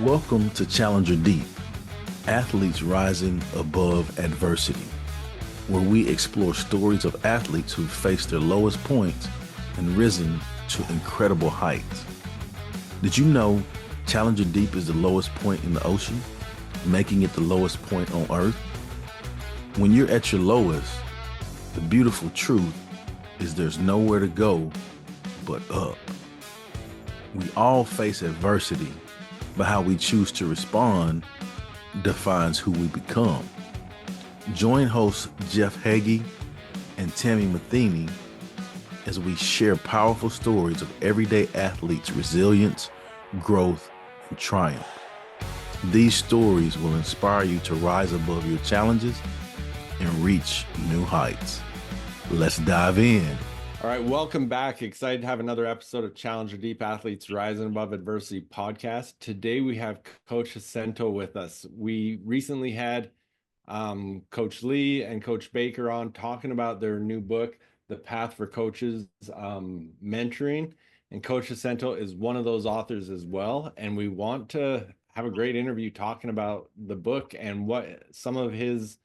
Welcome to Challenger Deep, athletes rising above adversity, where we explore stories of athletes who faced their lowest points and risen to incredible heights. Did you know Challenger Deep is the lowest point in the ocean, making it the lowest point on Earth? When you're at your lowest, the beautiful truth is there's nowhere to go but up. We all face adversity, but how we choose to respond defines who we become. Join hosts Jeff Hagee and Tammy Matheny as we share powerful stories of everyday athletes' resilience, growth, and triumph. These stories will inspire you to rise above your challenges and reach new heights. Let's dive in. All right, welcome back. Excited to have another episode of Challenger Deep Athletes Rising Above Adversity podcast. Today we have Coach Jacinto with us. We recently had Coach Lee and Coach Baker on talking about their new book, The Path for Coaches, Mentoring. And Coach Jacinto is one of those authors as well. And we want to have a great interview talking about the book and what some of his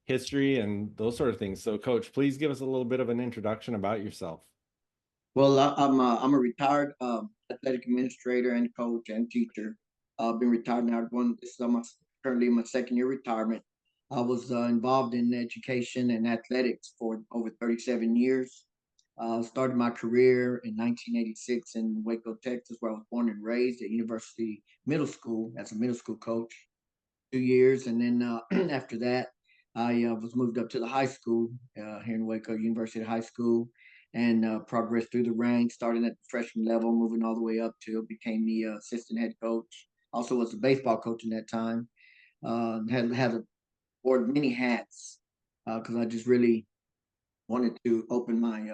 history and those sort of things. So Coach, please give us a little bit of an introduction about yourself. Well, I'm a retired athletic administrator and coach and teacher. I've been retired now. This is currently my second year retirement. I was involved in education and athletics for over 37 years. Started my career in 1986 in Waco, Texas, where I was born and raised at University Middle School as a middle school coach. 2 years, and then after that, I was moved up to the high school here in Waco, University High School, and progressed through the ranks, starting at the freshman level, moving all the way up to became the assistant head coach. Also was a baseball coach in that time. Had wore many hats because I just really wanted to open my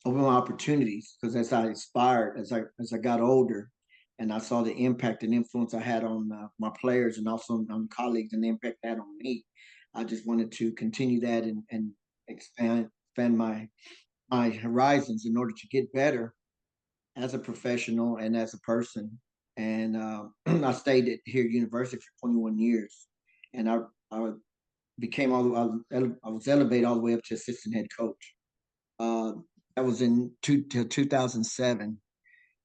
opportunities. Because as I aspired, as I got older, and I saw the impact and influence I had on my players and also on colleagues and the impact that had on me. I just wanted to continue that and expand my horizons in order to get better as a professional and as a person. And I stayed at here at university for 21 years, and I became I was elevated all the way up to assistant head coach. Uh, that was till 2007.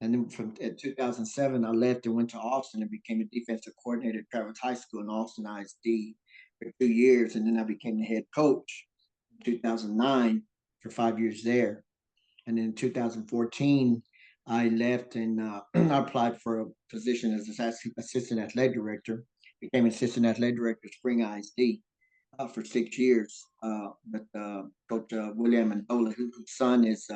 And then from 2007, I left and went to Austin and became a defensive coordinator at Travis High School in Austin ISD for 2 years. And then I became the head coach in 2009 for 5 years there. And then in 2014, I left and I applied for a position as assistant athletic director, became assistant athletic director at Spring ISD for 6 years with Coach William Amendola, whose son is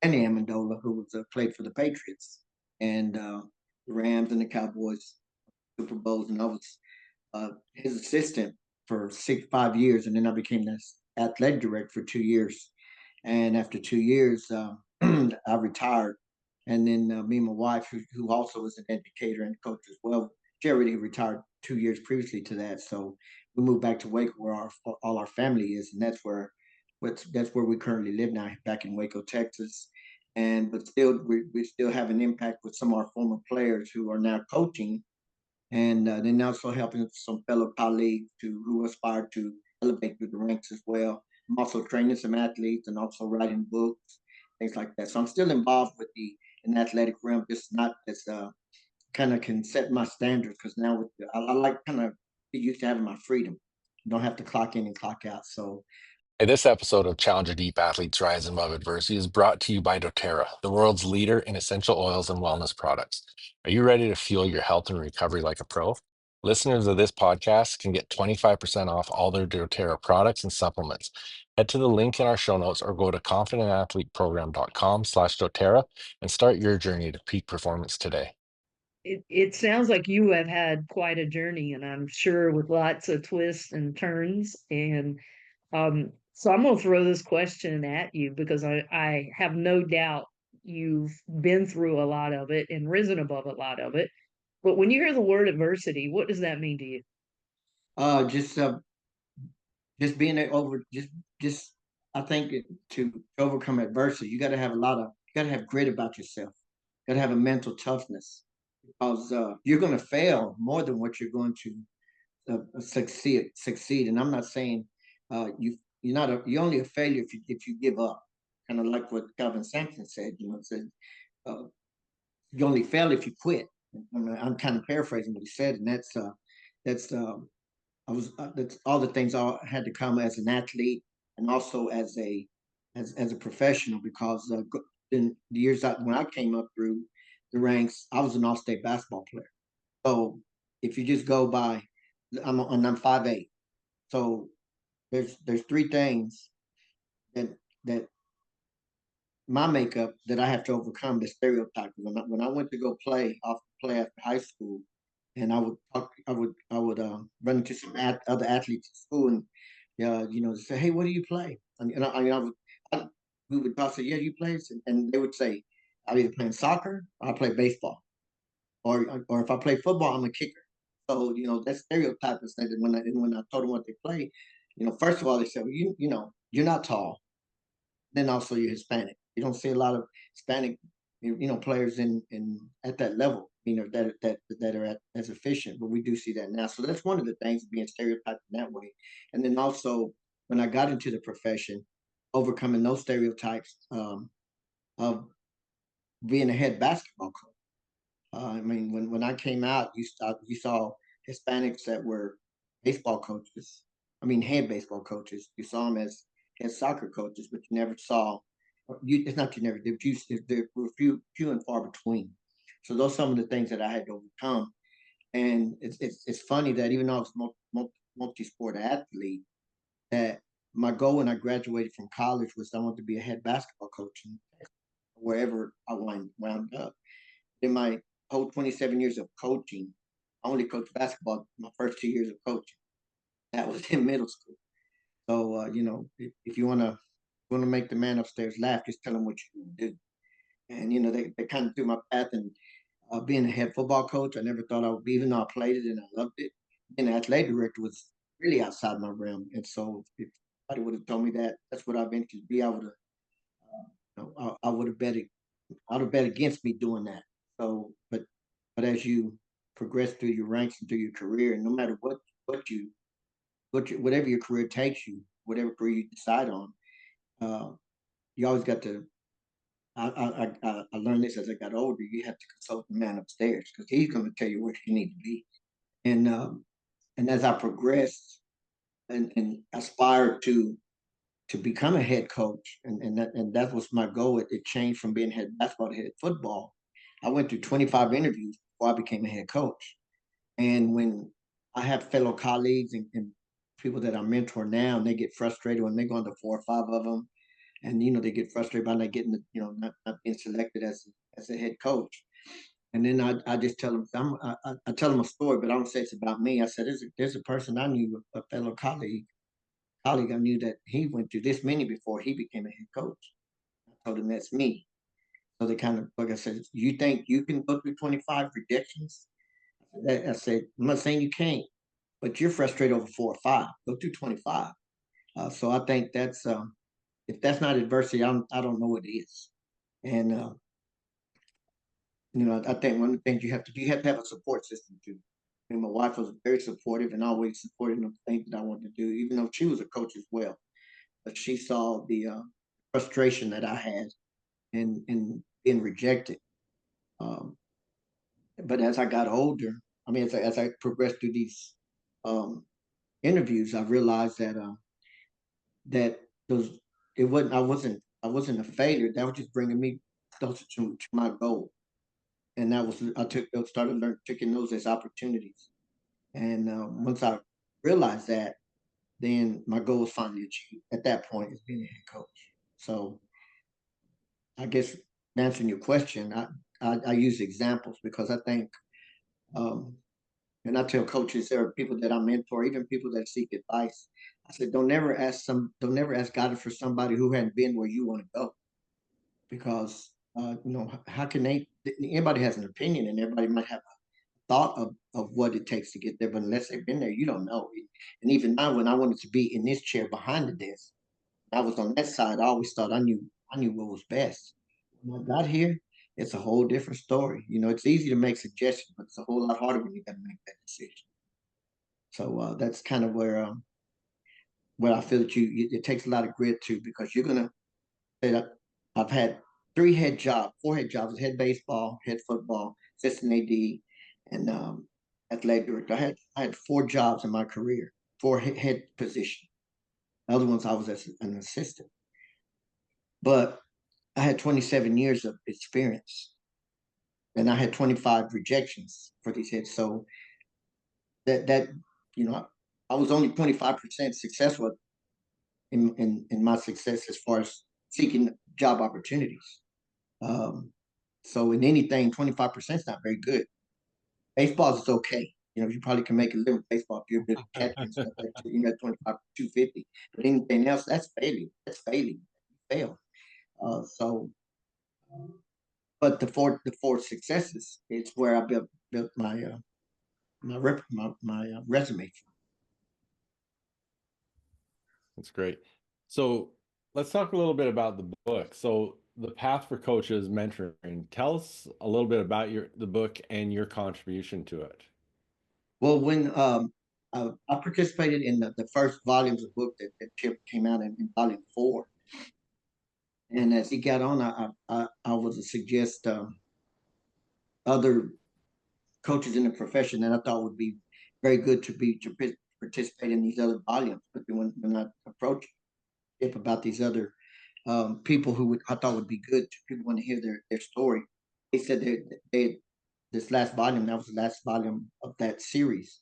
Andy Amendola, who was played for the Patriots and the Rams and the Cowboys Super Bowls, and I was his assistant for 5 years, and then I became the athletic director for 2 years. And after 2 years, I retired, and then me and my wife, who also was an educator and coach as well, she already retired 2 years previously to that, so we moved back to Waco, where all our family is, and that's where we currently live now, back in Waco, Texas. And but still, we still have an impact with some of our former players who are now coaching, and then also helping some fellow colleagues who aspire to elevate through the ranks as well. I'm also training some athletes and also writing books, things like that. So I'm still involved with the in the athletic realm, just not as kind of can set my standards, because now I like kind of be used to having my freedom. Don't have to clock in and clock out. So Hey, this episode of Challenger Deep Athletes Rising Above Adversity is brought to you by doTERRA, the world's leader in essential oils and wellness products. Are you ready to fuel your health and recovery like a pro? Listeners of this podcast can get 25% off all their doTERRA products and supplements. Head to the link in our show notes or go to confidentathleteprogram.com/doTERRA and start your journey to peak performance today. It sounds like you have had quite a journey, and I'm sure with lots of twists and turns. And so I'm going to throw this question at you because I have no doubt you've been through a lot of it and risen above a lot of it. But when you hear the word adversity, what does that mean to you? uh, just uh, just being over, just I think to overcome adversity, you got to have grit about yourself. You got to have a mental toughness. because you're going to fail more than what you're going to succeed. And I'm not saying you're only a failure if you give up. Kind of like what Calvin Sampson said. Said uh, you only fail if you quit. I'm kind of paraphrasing what he said, and that's that's all the things I had to come as an athlete and also as a professional, because in the years when I came up through the ranks, I was an all-state basketball player. So if you just go by, I'm 5'8". So there's three things that that my makeup that I have to overcome, the stereotype. When I went to go play after high school, and I would run into some other athletes at school, and say, hey, what do you play? I, we would talk, say, yeah, you play, and they would say, I'm either playing soccer or I play baseball, or if I play football, I'm a kicker. So that stereotype is that when I told them what they play, first of all they said, well, you're not tall, then also you're Hispanic. You don't see a lot of Hispanic, players in at that level, that are as efficient, but we do see that now. So that's one of the things, being stereotyped in that way. And then also when I got into the profession, overcoming those stereotypes of being a head basketball coach. I mean, when I came out, you saw Hispanics that were baseball coaches. I mean, head baseball coaches. You saw them as head soccer coaches, but you never saw. It's not you never did. There were few and far between. So those are some of the things that I had to overcome. And it's funny that even though I was multi-sport athlete, that my goal when I graduated from college was I wanted to be a head basketball coach wherever I wound up. In my whole 27 years of coaching, I only coached basketball my first 2 years of coaching. That was in middle school. So if you want to make the man upstairs laugh, just tell him what you're going to do. And they kind of threw my path. And being a head football coach, I never thought I would be, even though I played it and I loved it. Being an athletic director was really outside my realm. And so if somebody would have told me that that's what I eventually be, I would have, I would have bet it. I would have bet against me doing that. So, but as you progress through your ranks and through your career, and no matter whatever your career takes you, whatever career you decide on, uh, you always got to. I learned this as I got older. You have to consult the man upstairs, because he's going to tell you where you need to be. And as I progressed and aspired to become a head coach, and that was my goal. It changed from being head basketball to head football. I went through 25 interviews before I became a head coach. And when I have fellow colleagues and people that I mentor now, and they get frustrated when they go into 4 or 5 of them, and they get frustrated by not getting not being selected as a head coach. And then I just tell them, I tell them a story, but I don't say it's about me. I said there's a person I knew, a fellow colleague I knew, that he went through this many before he became a head coach. I told him that's me. So they kind of, like I said, you think you can go through 25 rejections? I said, I'm not saying you can't, but you're frustrated over 4 or 5. Go through 25. So I think that's if that's not adversity, I don't know what it is. And I think one of the things you have to have a support system too. And my wife was very supportive and always supporting the things that I wanted to do, even though she was a coach as well. But she saw the frustration that I had in being rejected. Um, but as I got older, I mean, as I progressed through these um, interviews, I realized that those it wasn't I wasn't a failure. That was just bringing me closer to my goal, and that was I started taking those as opportunities. And once I realized that, then my goal was finally achieved. At that point, is being a head coach. So I guess answering your question, I use examples because I think, um, and I tell coaches, there are people that I mentor, even people that seek advice. I said, don't never ask God for somebody who hadn't been where you want to go, because how can anybody has an opinion, and everybody might have a thought of what it takes to get there, but unless they've been there, you don't know. And even now, when I wanted to be in this chair behind the desk, I was on that side. I always thought I knew what was best. When I got here, it's a whole different story. You know, it's easy to make suggestions, but it's a whole lot harder when you got to make that decision. So that's kind of where I feel that it takes a lot of grit too, because you're gonna say that I've had 4 head jobs: head baseball, head football, assistant AD, and athletic director. I had 4 jobs in my career, 4 head positions. The other ones I was as an assistant, but I had 27 years of experience, and I had 25 rejections for these heads. So that you know, I was only 25% successful in my success as far as seeking job opportunities. Um, so in anything, 25% is not very good. Baseball is okay. You know, you probably can make a living with baseball if you're a good catcher and stuff like that. You got 25, 250. But anything else, that's failing. That's failing. You fail. So, but the four successes is where I built my resume. That's great. So let's talk a little bit about the book. So the Path for Coaches Mentoring. Tell us a little bit about the book and your contribution to it. Well, when I participated in the first volumes of the book that Chip came out in volume 4, and as he got on, I was to suggest other coaches in the profession that I thought would be very good to participate in these other volumes. But then when I approached Chip about these other people I thought would be good, people want to hear their story, he said this last volume, that was the last volume of that series.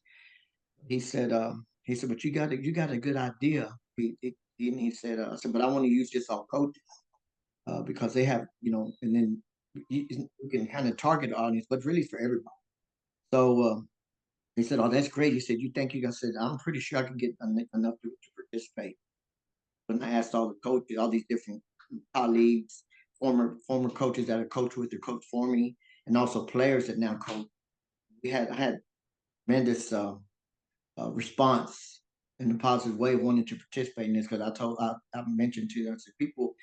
He said, but you got a good idea. He said, I said, but I want to use this all coaches because they have, and then you can kind of target the audience, but really it's for everybody. So he said, oh, that's great. He said, you think you got? I said, I'm pretty sure I can get enough to participate. When I asked all the coaches, all these different colleagues, former coaches that are coached with or coach for me, and also players that now coach, I had tremendous response in a positive way, wanting to participate in this because I mentioned to them, I said, people,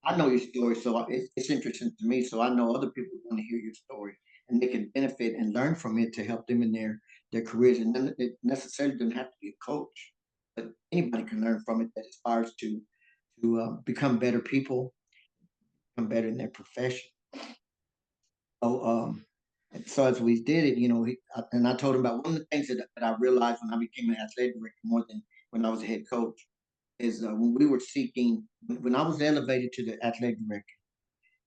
I know your story, so it's interesting to me. So I know other people want to hear your story, and they can benefit and learn from it to help them in their careers. And then it necessarily doesn't have to be a coach, but anybody can learn from it that aspires to become better people, become better in their profession. So so as we did it, and I told him about one of the things that I realized when I became an athletic director more than when I was a head coach is when we were seeking, when I was elevated to the athletic director,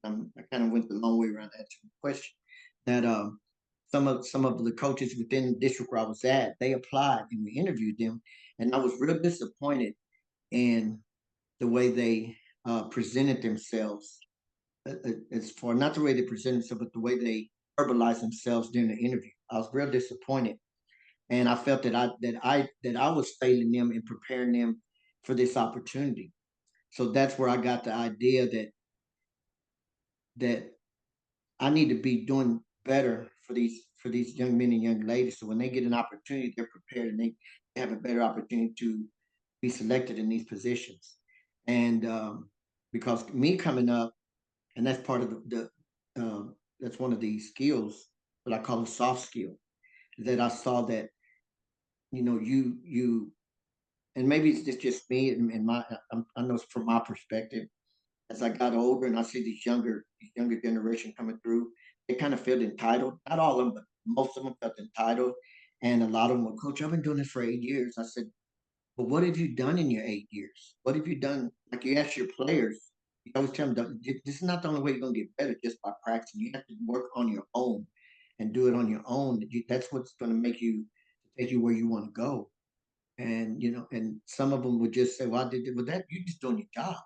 I kind of went the long way around answering the question, that some of the coaches within the district where I was at, they applied and we interviewed them, and I was real disappointed in the way they presented themselves, as far not the way they presented themselves, but the way they verbalized themselves during the interview. I was real disappointed, and I felt that I was failing them in preparing them for this opportunity. So that's where I got the idea that I need to be doing better for these young men and young ladies. So when they get an opportunity, they're prepared and they have a better opportunity to be selected in these positions. And because me coming up, and that's part of that's one of the skills that I call a soft skill, that I saw that you and maybe it's just me and I know it's from my perspective. As I got older and I see these younger generation coming through, they kind of feel entitled. Not all of them, but most of them felt entitled. And a lot of them were, Coach, I've been doing this for 8 years. I said, but what have you done in your 8 years? What have you done? Like you ask your players, you always tell them, this is not the only way you're going to get better just by practicing. You have to work on your own and do it on your own. That's what's going to take you where you want to go. And, and some of them would just say, well, I did with that. You're just doing your job.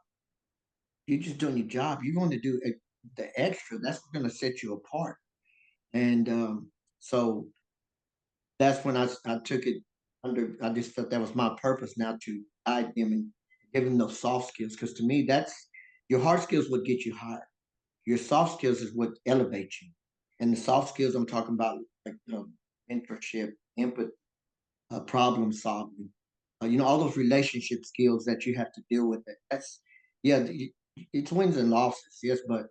You're just doing your job. You're going to do the extra. That's going to set you apart. And so that's when I took it under. I just felt that was my purpose now to guide them and give them those soft skills. Because to me, that's your hard skills would get you higher. Your soft skills is what elevates you. And the soft skills I'm talking about, like mentorship, empathy, problem solving, all those relationship skills that you have to deal with. That's yeah, it's wins and losses, yes, but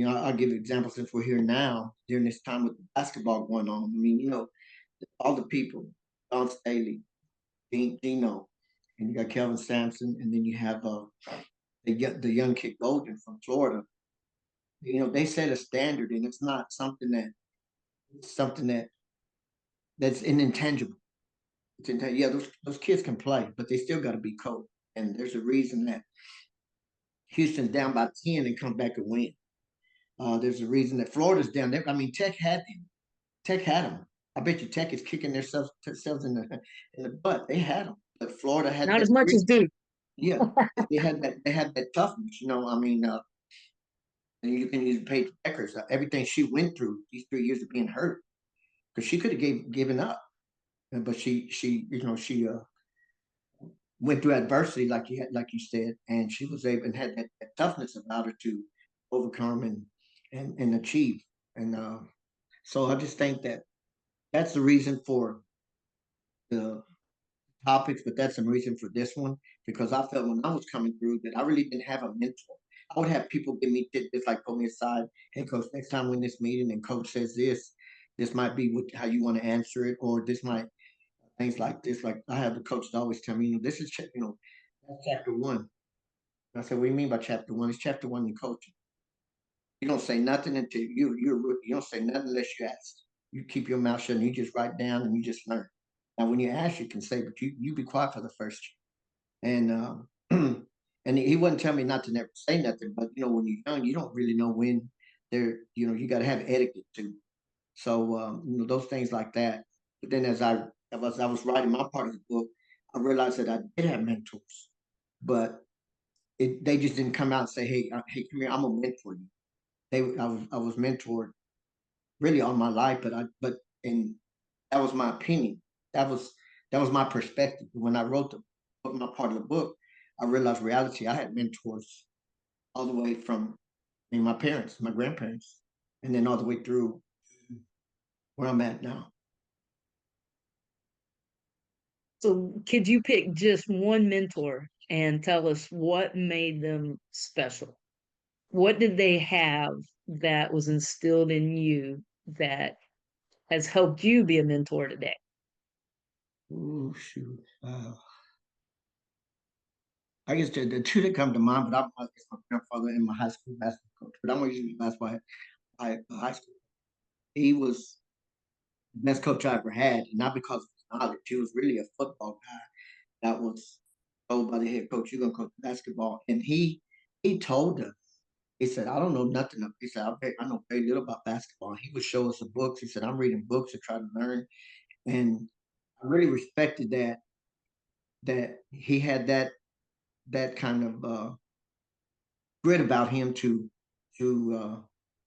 I'll give you examples since we're here now during this time with the basketball going on. I mean, all the people, Don Staley, Dino, and you got Kelvin Sampson, and then you have the young kid Golden from Florida. They set a standard, and it's not something that's intangible. Yeah, those kids can play, but they still got to be coached. And there's a reason that Houston's down by 10 and come back and win. There's a reason that Florida's down there. I mean, Tech had them. Tech had them. I bet you Tech is kicking themselves in the butt. They had them, but Florida had Not that as much as Duke. Yeah, they had that. They had that toughness. I mean, and you can use Paige Beckers. Everything she went through these 3 years of being hurt, because she could have given up, but she went through adversity like you said, and she was able and had that toughness about her to overcome and achieve. And so I just think that that's the reason for the topics, but that's the reason for this one, because I felt when I was coming through that I really didn't have a mentor. I would have people give me tidbits, like pull me aside, hey coach, next time we're in this meeting and coach says this might be how you want to answer it, or this might things like this. Like I have the coach that always tell me, this is that's chapter one. And I said, what do you mean by chapter one? It's chapter one in coaching. You don't say nothing until you're a rookie. You don't say nothing unless you ask. You keep your mouth shut and you just write down and you just learn. Now, when you ask, you can say, but you be quiet for the first year. And and he wouldn't tell me not to never say nothing. But when you're young, you don't really know when you got to have etiquette too. So those things like that. But then as I was writing my part of the book, I realized that I did have mentors, but they just didn't come out and say, hey, come here, I'm gonna mentor you. I was mentored really all my life, and that was my opinion. That was my perspective. When I wrote my part of the book, I realized reality. I had mentors all the way from my parents, my grandparents, and then all the way through where I'm at now. So could you pick just one mentor and tell us what made them special? What did they have that was instilled in you that has helped you be a mentor today? Oh shoot! I guess the two that come to mind, but it's my grandfather and my high school basketball coach. But I'm gonna use basketball at high school. He was the best coach I ever had, and not because of his knowledge. He was really a football guy that was told by the head coach, "You're gonna coach basketball." And he told us, he said, "I don't know nothing." He said, "I know very little about basketball." He would show us the books. He said, "I'm reading books to try to learn," and I really respected that he had that kind of grit about him to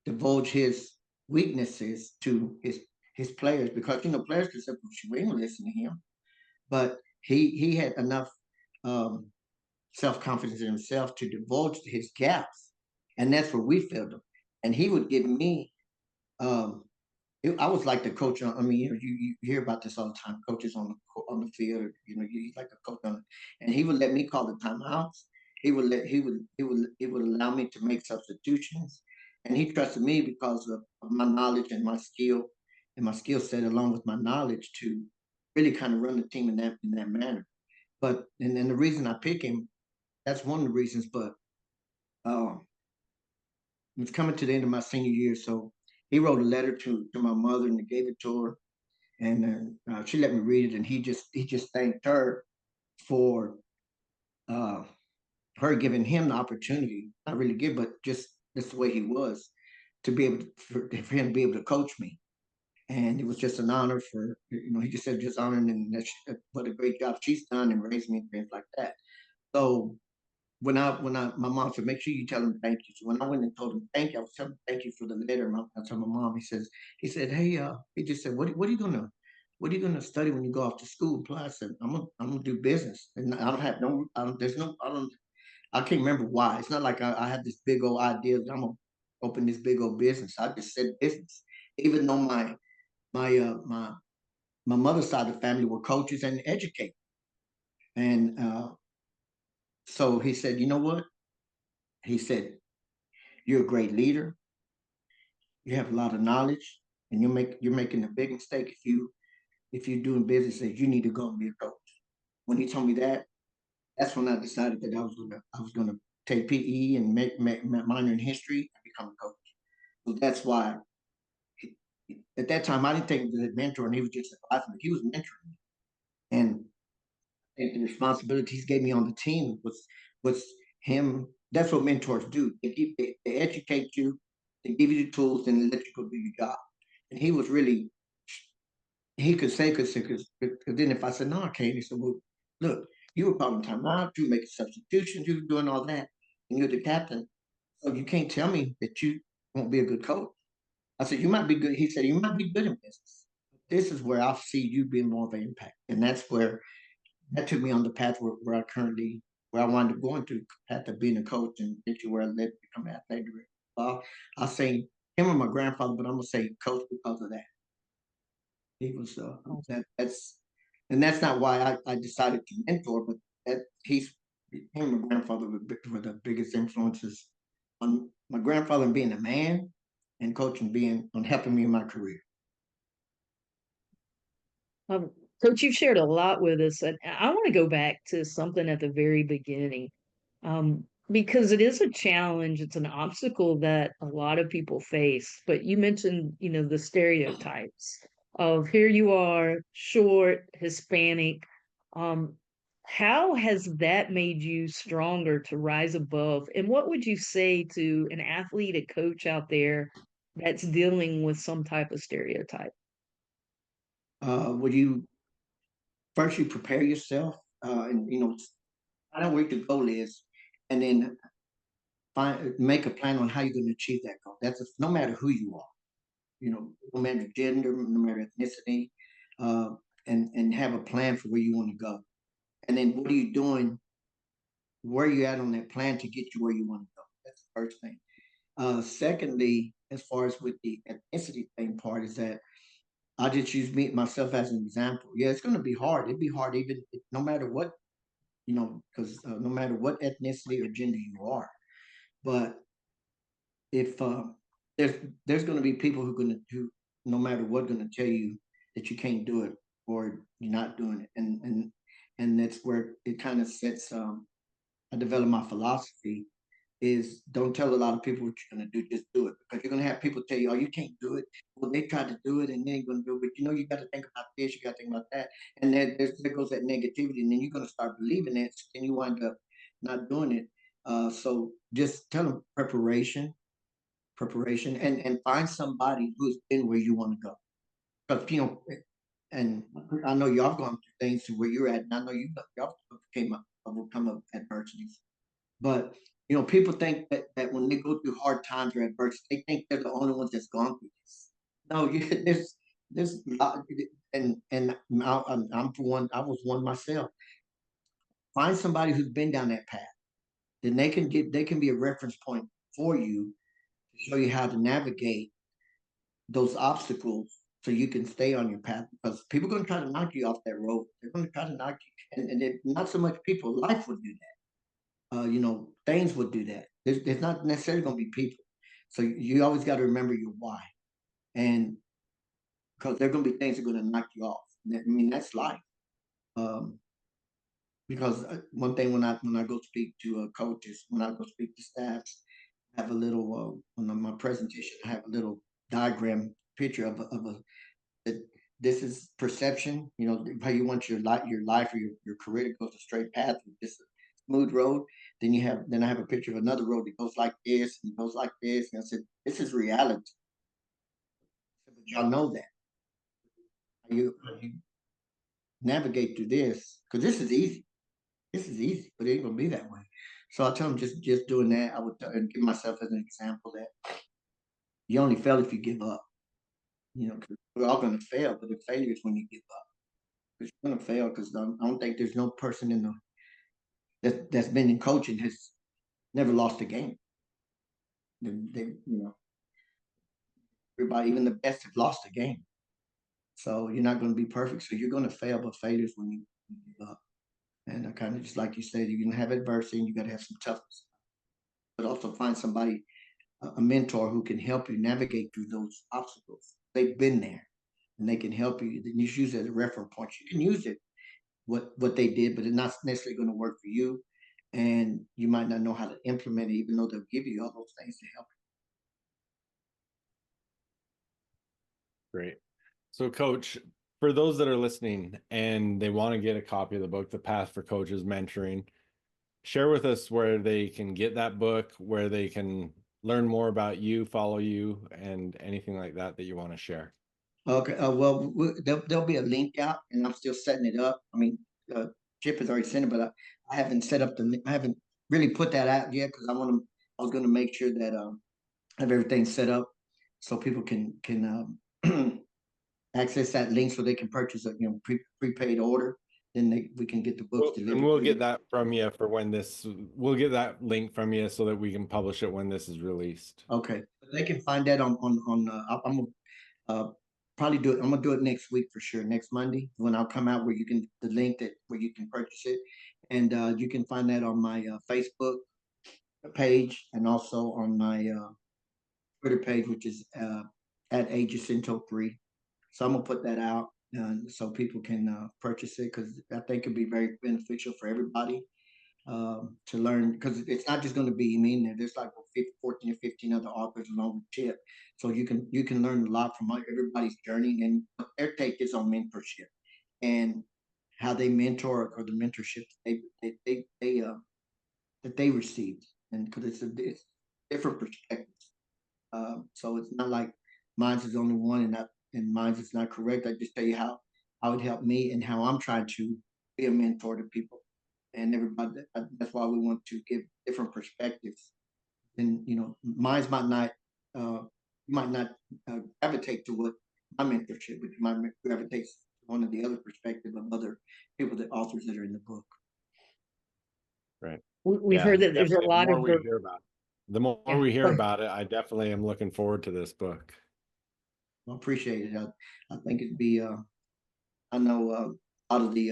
divulge his weaknesses to his players, because players can say, "We ain't listen to him," but he had enough um, self confidence in himself to divulge his gaps, and that's where we failed him. And he would give me um, I was like the coach. I mean, you hear about this all the time. Coaches on the field, he's like a coach and he would let me call the timeouts. He would allow me to make substitutions, and he trusted me because of my knowledge and my skill set, along with my knowledge, to really kind of run the team in that manner. But and then the reason I pick him, that's one of the reasons. But um, it's coming to the end of my senior year, so he wrote a letter to my mother and gave it to her, and she let me read it, and he just thanked her for uh, her giving him the opportunity, not really give, but just that's the way he was, to be able for him to be able to coach me, and it was just an honor for he just said just honoring and what a great job she's done and raising me and things like that. So when I my mom said, make sure you tell him thank you. So when I went and told him thank you, I was telling him thank you for the letter. I told my mom, he said, hey, he just said, what are you gonna study when you go off to school? Plus, I said, I'm gonna do business, and I don't have no, I don't, there's no, I can't remember why. It's not like I had this big old idea that I'm gonna open this big old business. I just said business, even though my my mother's side of the family were coaches and educators, and so he said, you know what? He said, you're a great leader. you have a lot of knowledge, and you're making a big mistake if you're doing business that you need to go and be a coach. When he told me that, that's when I decided that I was gonna take PE and make minor in history and become a coach. So that's why at that time I didn't think he was a mentor and he was just advising me. He was mentoring me. And I think the responsibilities gave me on the team was him. That's what mentors do. They educate you, they give you the tools, and they let you go do your job. And he was really he could because then if I said no, I can't, he said, well, look, you were calling time out, you were making substitutions, you were doing all that, and you're the captain. So you can't tell me that you won't be a good coach. I said, you might be good. He said, you might be good in business. This is where I see you being more of an impact. And that's where that took me on the path where I wanted to go into path of being a coach and eventually where I led to become an athletic director. Well, I'll say him and my grandfather, but I'm gonna say coach because of that. He was and that's not why I decided to mentor, but that he's him and my grandfather were the biggest influences on my grandfather being a man and coaching being on helping me in my career. Um, Coach, you've shared a lot with us, and I want to go back to something at the very beginning, because it is a challenge. It's an obstacle that a lot of people face. But you mentioned, the stereotypes of here you are, short, Hispanic. Um, how has that made you stronger to rise above? And what would you say to an athlete, a coach out there that's dealing with some type of stereotype? Would you first you prepare yourself and find out where the goal is, and then make a plan on how you're going to achieve that goal. No matter who you are, no matter gender, no matter ethnicity, uh, and have a plan for where you want to go. And then what are you doing? Where are you at on that plan to get you where you want to go? That's the first thing. Secondly, as far as with the ethnicity thing part, is that I just use me myself as an example. Yeah, it's going to be hard. It'd be hard even no matter what, because no matter what ethnicity or gender you are. But if there's there's going to be people who no matter what going to tell you that you can't do it or you're not doing it, and that's where it kind of sets. I developed my philosophy is don't tell a lot of people what you're going to do, just do it, because you're going to have people tell you, oh, you can't do it. Well, they tried to do it and they ain't going to do it, but you got to think about this, you got to think about that, and then there goes that negativity, and then you're going to start believing it, and you wind up not doing it. So just tell them preparation, and find somebody who's been where you want to go, because and I know y'all gone through things to where you're at, and I know y'all overcome up adversities, but people think that when they go through hard times or adversity, they think they're the only ones that's gone through this. No, there's and I'm for one. I was one myself. Find somebody who's been down that path, then they can be a reference point for you to show you how to navigate those obstacles so you can stay on your path, because people are going to try to knock you off that road. They're going to try to knock you, and not so much people. Life would do that. Things would do that. There's not necessarily going to be people. So you always got to remember your why, and because there are going to be things that are going to knock you off. I mean, that's life. Um, because one thing when I go speak to coaches, when I go speak to staffs, I have a little on my presentation. I have a little diagram picture of a that this is perception. How you want your life or your career to go a straight path with this smooth road. Then I have a picture of another road that goes like this and goes like this. And I said, this is reality. But y'all know that. How you navigate through this, because this is easy. This is easy, but it ain't gonna be that way. So I tell them just doing that. I would and give myself as an example that you only fail if you give up. 'Cause we're all gonna fail, but the failure is when you give up. Because you're gonna fail, because I don't think there's no person that's been in coaching has never lost a game. Everybody, even the best, have lost a game. So you're not going to be perfect. So you're going to fail, but failures when you give up. And I kind of just like you said, you're going to have adversity, and you got to have some toughness, but also find somebody a mentor who can help you navigate through those obstacles. They've been there, and they can help you. Then you use it as a reference point. You can use it what they did, but it's not necessarily going to work for you, and you might not know how to implement it, even though they'll give you all those things to help. Great. So, Coach, for those that are listening and they want to get a copy of the book, The Path for Coaches Mentoring, share with us where they can get that book, where they can learn more about you, follow you, and anything like that that you want to share. Okay. Well, there'll be a link out, and I'm still setting it up. I mean, Chip has already sent it, but I haven't set up I haven't really put that out yet because I was going to make sure that I have everything set up so people can access that link so they can purchase a prepaid order. Then we can get the books delivered. And we'll get that from you for when we'll get that link from you so that we can publish it when this is released. Okay, they can find that on. I'm gonna probably do it. I'm gonna do it next week for sure. Next Monday when I'll come out where you can the link where you can purchase it, and you can find that on my Facebook page and also on my Twitter page, which is at Jacinto3. So I'm gonna put that out so people can purchase it because I think it'd be very beneficial for everybody to learn, because it's not just going to be me in there. There's like 14 or 15 other authors along with Chip, so you can learn a lot from everybody's journey and what their take is on mentorship and how they mentor or the mentorship that they received, and because it's different perspectives. So it's not like mine's is only one and mine's is not correct. I just tell you how it helped me and how I'm trying to be a mentor to people and everybody. That's why we want to give different perspectives. And mine's might not gravitate to what my mentorship, but you might gravitate to one of the other perspective of other people, the authors that are in the book. Right. We've heard that there's a lot of the more we hear about it, I definitely am looking forward to this book. I appreciate it. I think it'd be. I know a lot of the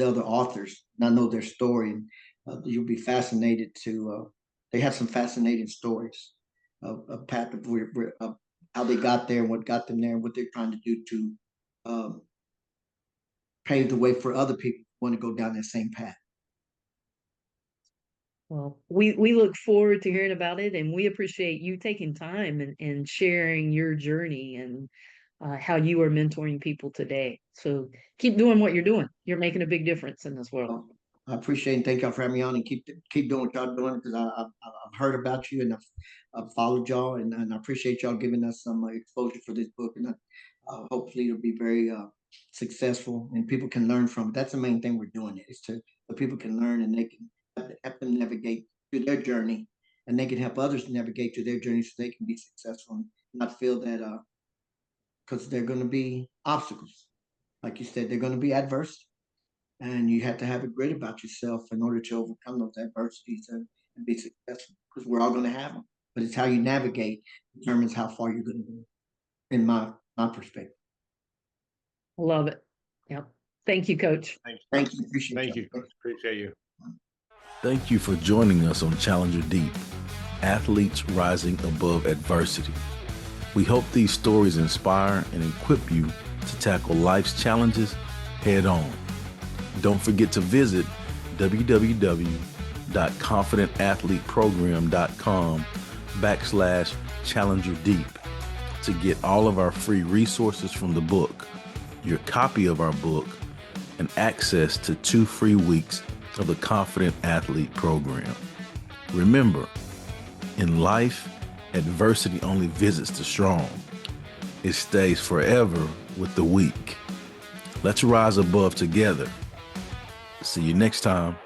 other authors, and I know their story. And you'll be fascinated to. They have some fascinating stories of path of how they got there and what got them there, and what they're trying to do to pave the way for other people who want to go down that same path. Well, we look forward to hearing about it, and we appreciate you taking time and sharing your journey and how you are mentoring people today. So keep doing what you're doing. You're making a big difference in this world. I appreciate and thank y'all for having me on, and keep doing what y'all doing, because I've heard about you and I've followed y'all, and I appreciate y'all giving us some exposure for this book, and hopefully it'll be very successful and people can learn from it. That's the main thing we're doing it, is so people can learn and they can help them navigate through their journey, and they can help others navigate through their journey so they can be successful and not feel that because they're going to be obstacles. Like you said, they're going to be adversity. And you have to have a grit about yourself in order to overcome those adversities and be successful, because we're all going to have them. But it's how you navigate determines how far you're going to go, in my perspective. Love it. Yep. Thank you, Coach. Thank you. Appreciate Thank you, Coach. Appreciate you. Thank you for joining us on Challenger Deep, Athletes Rising Above Adversity. We hope these stories inspire and equip you to tackle life's challenges head on. Don't forget to visit www.confidentathleteprogram.com/Challenger Deep to get all of our free resources from the book, your copy of our book, and access to 2 free weeks of the Confident Athlete Program. Remember, in life, adversity only visits the strong. It stays forever with the weak. Let's rise above together. See you next time.